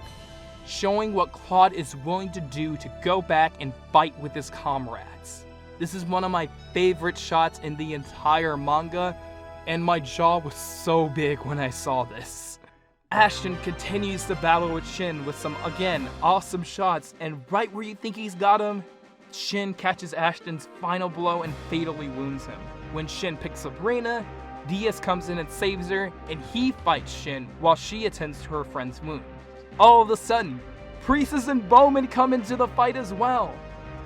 showing what Cloude is willing to do to go back and fight with his comrades. This is one of my favorite shots in the entire manga, and my jaw was so big when I saw this. Ashton continues to battle with Shin with some, again, awesome shots, and right where you think he's got him, Shin catches Ashton's final blow and fatally wounds him. When Shin picks up Rena, Diaz comes in and saves her, and he fights Shin while she attends to her friend's wound. All of a sudden, Priestess and Bowman come into the fight as well.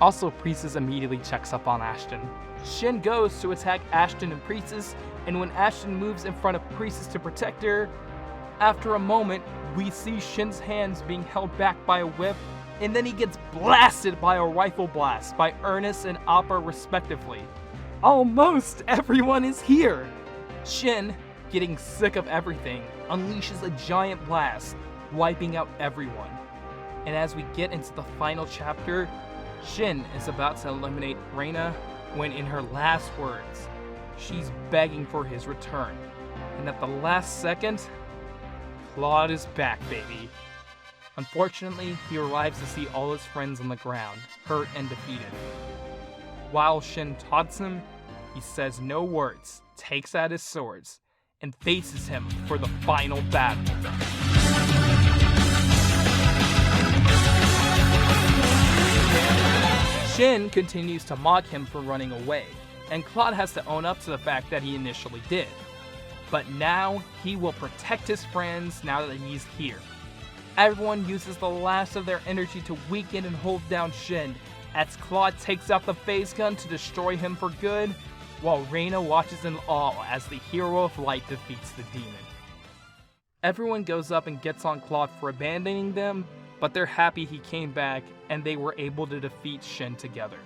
Also, Priestess immediately checks up on Ashton. Shin goes to attack Ashton and Priestess, and when Ashton moves in front of Priestess to protect her, after a moment, we see Shin's hands being held back by a whip, and then he gets blasted by a rifle blast by Ernest and Appa respectively. Almost everyone is here! Shin, getting sick of everything, unleashes a giant blast, wiping out everyone. And as we get into the final chapter, Shin is about to eliminate Rena when in her last words, she's begging for his return. And at the last second, Cloude is back, baby. Unfortunately, he arrives to see all his friends on the ground, hurt and defeated. While Shin taunts him, he says no words, takes out his swords, and faces him for the final battle. Shin continues to mock him for running away, and Cloude has to own up to the fact that he initially did. But now, he will protect his friends now that he's here. Everyone uses the last of their energy to weaken and hold down Shin, as Cloude takes out the phase gun to destroy him for good, while Rena watches in awe as the hero of light defeats the demon. Everyone goes up and gets on Cloude for abandoning them, but they're happy he came back and they were able to defeat Shin together.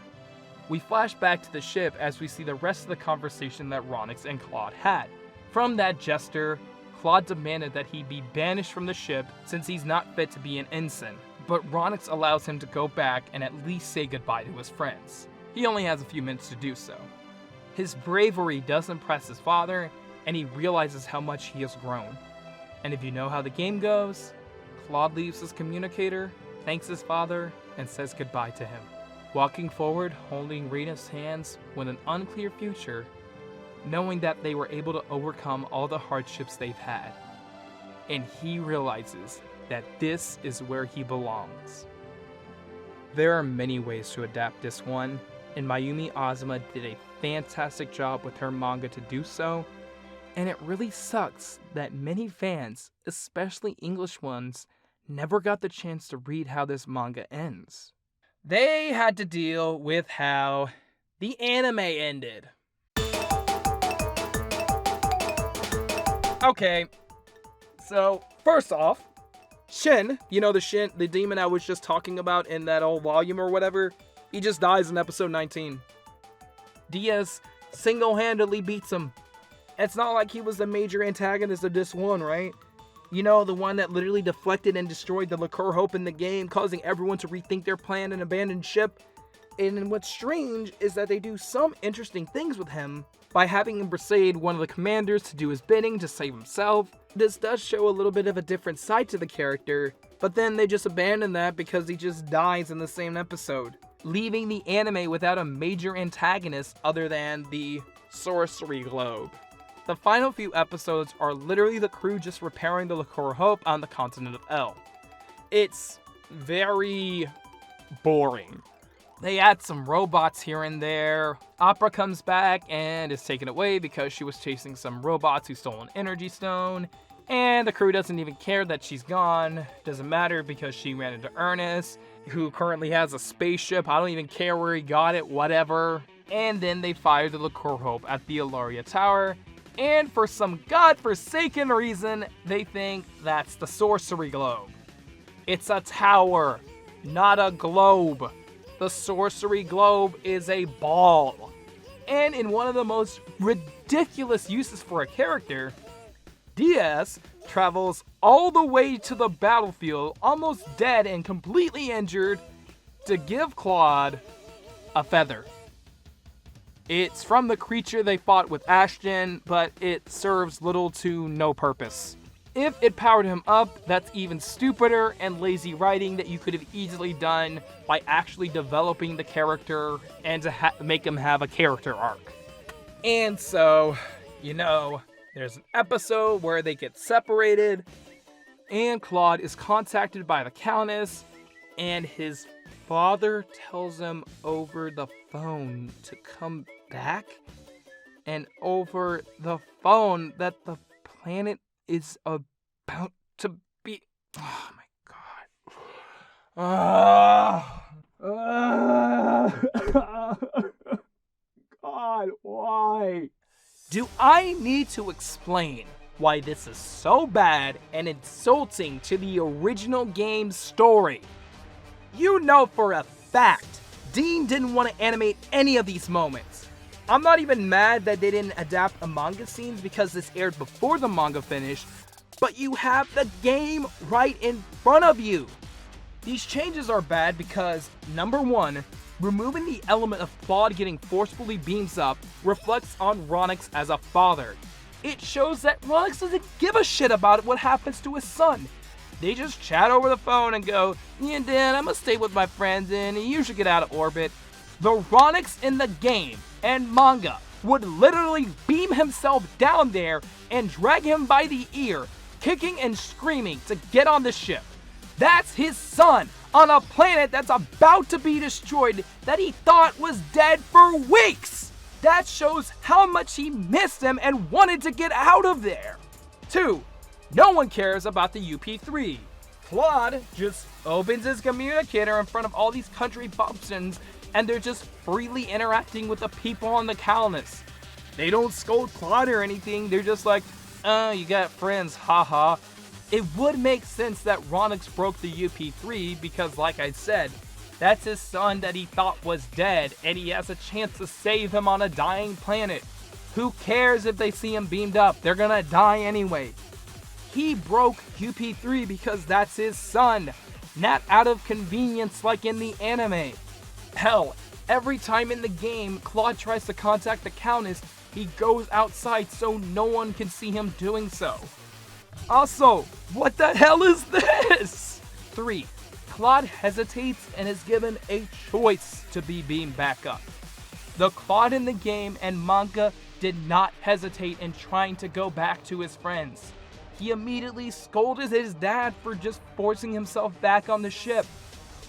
We flash back to the ship as we see the rest of the conversation that Ronix and Cloude had. From that gesture, Cloude demanded that he be banished from the ship since he's not fit to be an ensign, but Ronix allows him to go back and at least say goodbye to his friends. He only has a few minutes to do so. His bravery does impress his father, and he realizes how much he has grown. And if you know how the game goes, Cloude leaves his communicator, thanks his father, and says goodbye to him. Walking forward, holding Rena's hands with an unclear future, knowing that they were able to overcome all the hardships they've had. And he realizes that this is where he belongs. There are many ways to adapt this one, and Mayumi Azuma did a fantastic job with her manga to do so, and it really sucks that many fans, especially English ones, never got the chance to read how this manga ends. They had to deal with how the anime ended. Okay, so first off, Shin, the demon I was just talking about in that old volume or whatever, he just dies in episode 19. Diaz single-handedly beats him. It's not like he was the major antagonist of this one, right? The one that literally deflected and destroyed the Liqueur Hope in the game, causing everyone to rethink their plan and abandon ship. And what's strange is that they do some interesting things with him by having him persuade one of the commanders to do his bidding to save himself. This does show a little bit of a different side to the character, but then they just abandon that because he just dies in the same episode, leaving the anime without a major antagonist other than the Sorcery Globe. The final few episodes are literally the crew just repairing the Liqueur Hope on the continent of L. It's very boring. They add some robots here and there. Opera comes back and is taken away because she was chasing some robots who stole an energy stone. And the crew doesn't even care that she's gone. Doesn't matter because she ran into Ernest, who currently has a spaceship. I don't even care where he got it, whatever. And then they fire the Liqueur Hope at the Ilaria Tower. And for some godforsaken reason, they think that's the Sorcery Globe. It's a tower, not a globe. The Sorcery Globe is a ball. And in one of the most ridiculous uses for a character, Diaz travels all the way to the battlefield, almost dead and completely injured, to give Cloude a feather. It's from the creature they fought with Ashton, but it serves little to no purpose. If it powered him up, that's even stupider and lazy writing that you could have easily done by actually developing the character and to make him have a character arc. And so, there's an episode where they get separated, and Cloude is contacted by the Countess, and his father tells him over the phone to come back, and over the phone that the planet is about to be... Oh my god. God, why? Do I need to explain why this is so bad and insulting to the original game's story? You know for a fact, Dean didn't want to animate any of these moments. I'm not even mad that they didn't adapt a manga scenes because this aired before the manga finished, but you have the game right in front of you. These changes are bad because, number one, removing the element of Cloude getting forcefully beams up reflects on Ronix as a father. It shows that Ronix doesn't give a shit about what happens to his son. They just chat over the phone and go, "Yeah, Dad, I'm gonna stay with my friends and you should get out of orbit." The Ronix in the game and manga would literally beam himself down there and drag him by the ear, kicking and screaming to get on the ship. That's his son on a planet that's about to be destroyed that he thought was dead for weeks. That shows how much he missed him and wanted to get out of there. 2. No one cares about the UP3. Cloude just opens his communicator in front of all these country bumpsons and they're just freely interacting with the people on the colonists. They don't scold Cloude or anything, they're just like, you got friends, haha. It would make sense that Ronix broke the UP3 because, like I said, that's his son that he thought was dead and he has a chance to save him on a dying planet. Who cares if they see him beamed up? They're gonna die anyway. He broke UP3 because that's his son, not out of convenience like in the anime. Hell, every time in the game Cloude tries to contact the Countess, he goes outside so no one can see him doing so. Also, what the hell is this? 3. Cloude hesitates and is given a choice to be beamed back up. The Cloude in the game and manga did not hesitate in trying to go back to his friends. He immediately scolded his dad for just forcing himself back on the ship.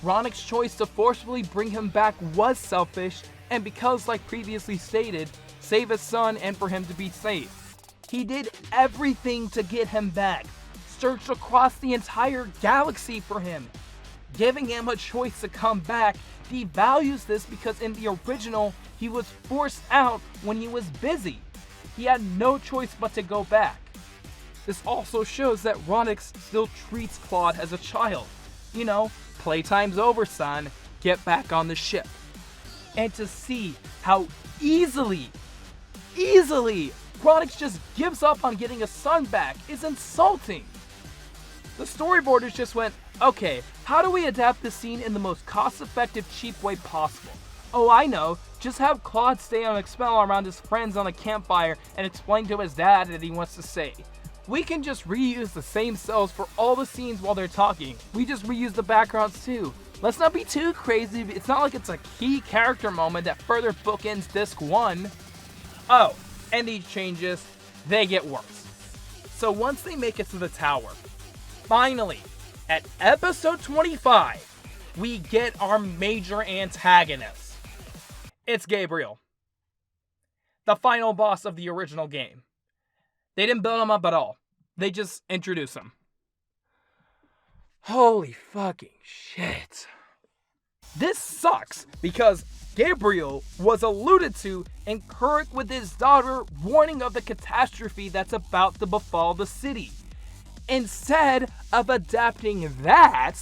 Ronik's choice to forcibly bring him back was selfish, and because, like previously stated, save his son and for him to be safe. He did everything to get him back, searched across the entire galaxy for him. Giving him a choice to come back devalues this because in the original, he was forced out when he was busy. He had no choice but to go back. This also shows that Ronik still treats Cloude as a child. You know, playtime's over, son. Get back on the ship. And to see how easily Ronik just gives up on getting a son back is insulting. The storyboarders just went, okay, how do we adapt this scene in the most cost-effective, cheap way possible? Oh, I know. Just have Cloude stay on Expel around his friends on a campfire and explain to his dad that he wants to say. We can just reuse the same cells for all the scenes while they're talking. We just reuse the backgrounds too. Let's not be too crazy. It's not like it's a key character moment that further bookends disc 1. Oh, and these changes, they get worse. So once they make it to the tower, finally, at episode 25, we get our major antagonist. It's Gabriel, the final boss of the original game. They didn't build him up at all. They just introduced him. Holy fucking shit. This sucks because Gabriel was alluded to in Kurai with his daughter warning of the catastrophe that's about to befall the city. Instead of adapting that,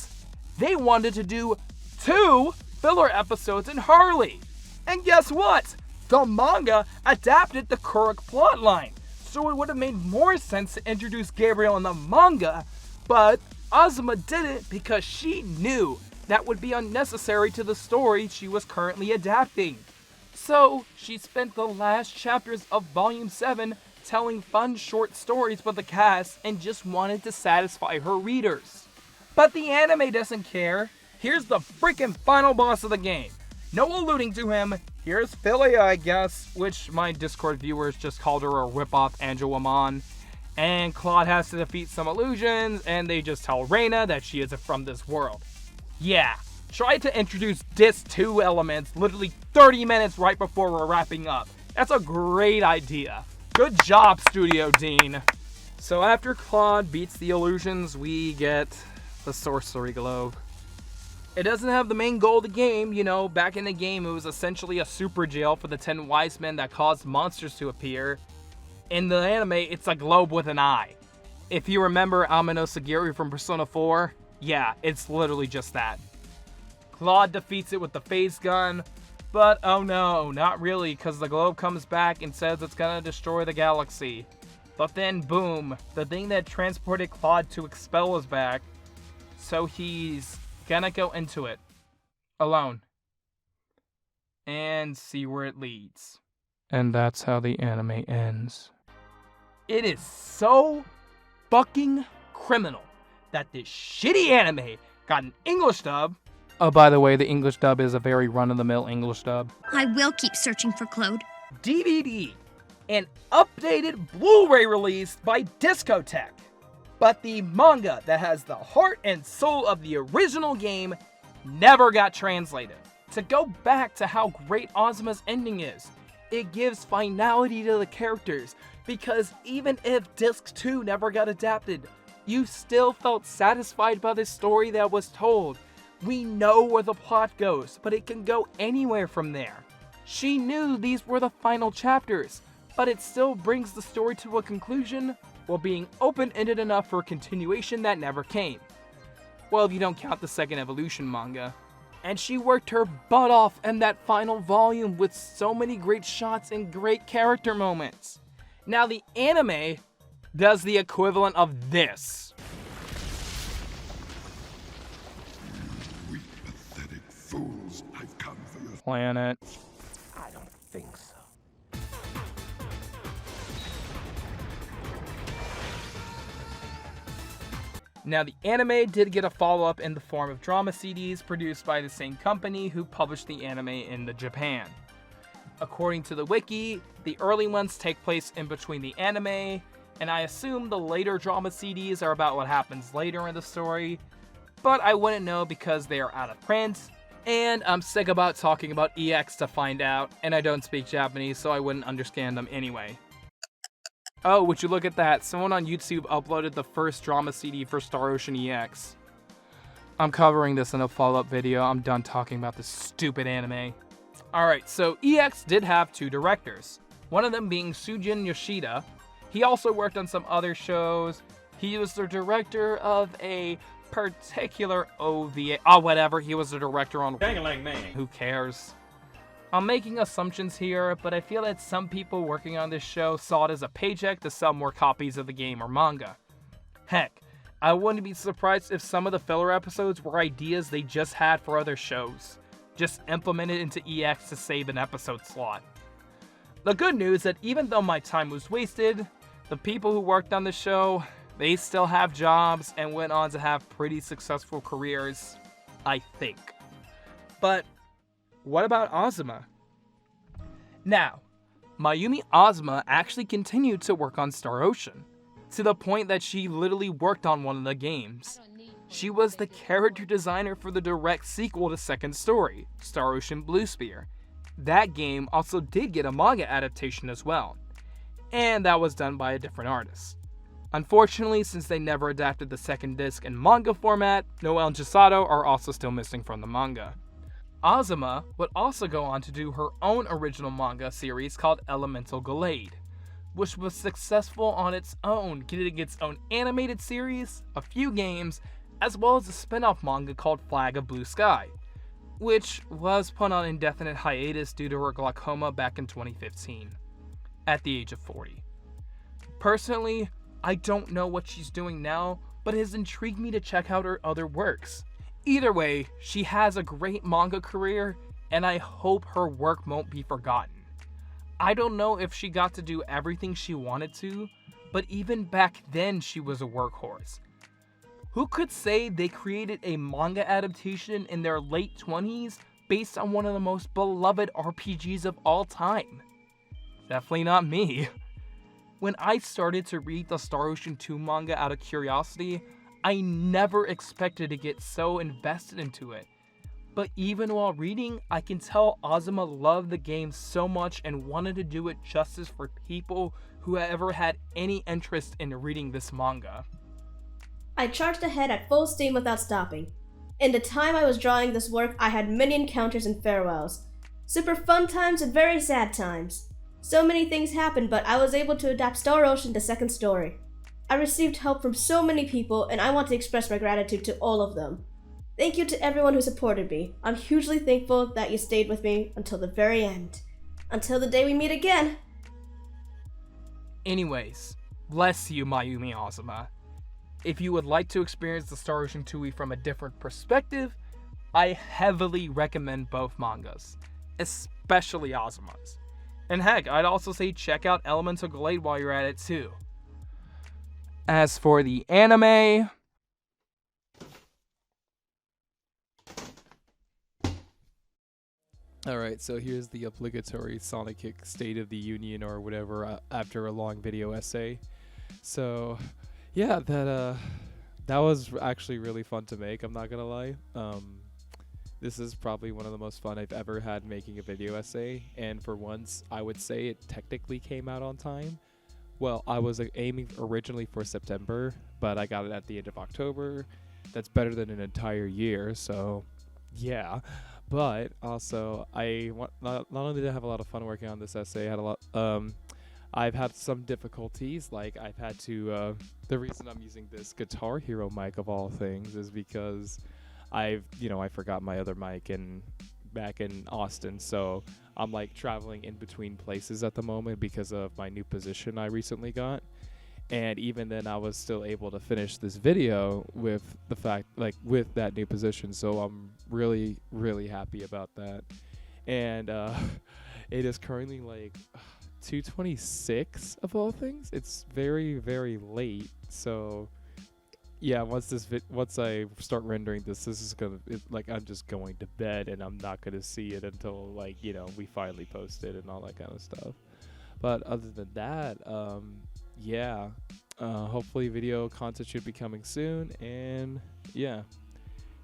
they wanted to do 2 filler episodes in Harley. And guess what? The manga adapted the Kurai plotline, so it would have made more sense to introduce Gabriel in the manga, but Azuma did it because she knew that would be unnecessary to the story she was currently adapting. So she spent the last chapters of Volume 7 telling fun short stories with the cast and just wanted to satisfy her readers. But the anime doesn't care. Here's the freaking final boss of the game. No alluding to him. Here's Philia, I guess, which my Discord viewers just called her a rip-off Angelwoman. And Cloude has to defeat some illusions, and they just tell Rena that she isn't from this world. Yeah, try to introduce Disc 2 elements literally 30 minutes right before we're wrapping up. That's a great idea. Good job, Studio Dean. So after Cloude beats the illusions, we get the Sorcery Globe. It doesn't have the main goal of the game, you know, back in the game it was essentially a super jail for the 10 wise men that caused monsters to appear. In the anime, it's a globe with an eye. If you remember Amino Sagiri from Persona 4, yeah, it's literally just that. Cloude defeats it with the phase gun, but oh no, not really, because the globe comes back and says it's gonna destroy the galaxy. But then boom, the thing that transported Cloude to Expel is back, so he's gonna go into it alone and see where it leads. And that's how the anime ends. It is so fucking criminal that this shitty anime got an English dub. Oh, by the way, the English dub is a very run-of-the-mill English dub. I will keep searching for Cloude. DVD, an updated Blu-ray released by Discotech. But the manga that has the heart and soul of the original game never got translated. To go back to how great Azuma's ending is, it gives finality to the characters, because even if Disc 2 never got adapted, you still felt satisfied by the story that was told. We know where the plot goes, but it can go anywhere from there. She knew these were the final chapters, but it still brings the story to a conclusion while being open-ended enough for a continuation that never came. Well, if you don't count the second Evolution manga. And she worked her butt off in that final volume with so many great shots and great character moments. Now the anime does the equivalent of this. You weak, pathetic fools, I've come for your Planet. I don't think so. Now the anime did get a follow-up in the form of drama CDs produced by the same company who published the anime in Japan. According to the wiki, the early ones take place in between the anime, and I assume the later drama CDs are about what happens later in the story. but I wouldn't know because they are out of print, and I'm sick about talking about EX to find out, and I don't speak Japanese, so I wouldn't understand them anyway. Oh, would you look at that? Someone on YouTube uploaded the first drama CD for Star Ocean EX. I'm covering this in a follow-up video. I'm done talking about this stupid anime. Alright, so EX did have 2 directors, one of them being Sujin Yoshida. He also worked on some other shows. He was the director of a particular OVA. Oh, whatever. He was the director on... Who cares? I'm making assumptions here, but I feel that some people working on this show saw it as a paycheck to sell more copies of the game or manga. Heck, I wouldn't be surprised if some of the filler episodes were ideas they just had for other shows, just implemented into EX to save an episode slot. The good news is that even though my time was wasted, the people who worked on the show, they still have jobs and went on to have pretty successful careers, I think. But what about Azuma? Now, Mayumi Azuma actually continued to work on Star Ocean, to the point that she literally worked on one of the games. She was the character designer for the direct sequel to Second Story, Star Ocean Blue Spear. That game also did get a manga adaptation as well, and that was done by a different artist. Unfortunately, since they never adapted the second disc in manga format, Noelle and Chisato are also still missing from the manga. Azuma would also go on to do her own original manga series called Elemental Glade, which was successful on its own, getting its own animated series, a few games, as well as a spin-off manga called Flag of Blue Sky, which was put on indefinite hiatus due to her glaucoma back in 2015, at the age of 40. Personally, I don't know what she's doing now, but it has intrigued me to check out her other works. Either way, she has a great manga career, and I hope her work won't be forgotten. I don't know if she got to do everything she wanted to, but even back then she was a workhorse. Who could say they created a manga adaptation in their late 20s based on one of the most beloved RPGs of all time? Definitely not me. When I started to read the Star Ocean 2 manga out of curiosity, I never expected to get so invested into it. But even while reading, I can tell Azuma loved the game so much and wanted to do it justice for people who ever had any interest in reading this manga. I charged ahead at full steam without stopping. In the time I was drawing this work, I had many encounters and farewells. Super fun times and very sad times. So many things happened, but I was able to adapt Star Ocean to Second Story. I received help from so many people, and I want to express my gratitude to all of them. Thank you to everyone who supported me. I'm hugely thankful that you stayed with me until the very end. Until the day we meet again. Anyways, bless you, Mayumi Azuma. If you would like to experience the Star Ocean 2e from a different perspective, I heavily recommend both mangas, especially Azuma's. And heck, I'd also say check out Elemental Glade while you're at it too. As for the anime, Alright, so here's the obligatory SonicKick State of the Union or whatever after a long video essay. So, yeah, that was actually really fun to make, I'm not gonna lie. This is probably one of the most fun I've ever had making a video essay, and for once, I would say it technically came out on time. Well, I was aiming originally for September, but I got it at the end of October. That's better than an entire year, so yeah. But also, not only did I have a lot of fun working on this essay, I've had some difficulties. Like I've had to. The reason I'm using this Guitar Hero mic of all things is because I forgot my other mic back in Austin, so I'm like traveling in between places at the moment because of my new position I recently got. And even then, I was still able to finish this video with with that new position. So I'm really, really happy about that. And it is currently like 2:26 of all things. It's very, very late. So yeah, once I start rendering this is I'm just going to bed and I'm not gonna see it until we finally post it and all that kind of stuff. But other than that, yeah, hopefully video content should be coming soon, and yeah,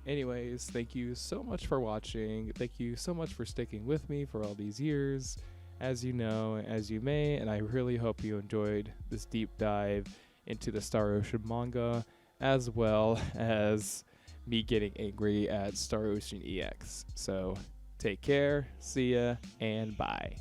Anyways, thank you so much for watching. Thank you so much for sticking with me for all these years. As you know, as you may, and I really hope you enjoyed this deep dive into the Star Ocean manga, as well as me getting angry at Star Ocean EX. So take care, see ya, and bye.